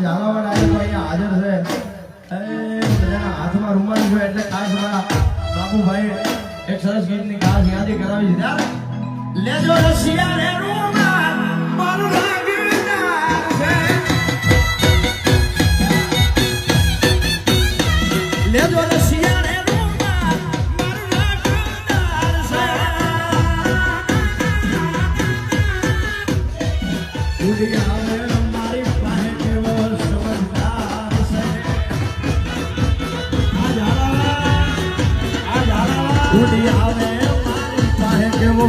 ઝાલાવાડ આવ્યો તો અહીંયા હાજર છે બધાના હાથમાં રૂમાલ છે એટલે ખાસ બાપુભાઈ એક સરસ ગીતની ખાસ યાદી કરાવી છે લેજો રસિયા રે રૂમાલ મારું લાગીદાર છે લેજો રસિયા રે રૂમાલ મારું લાગીદાર છે ઉડિયા ઉડી આવે મારી પાસે કેવો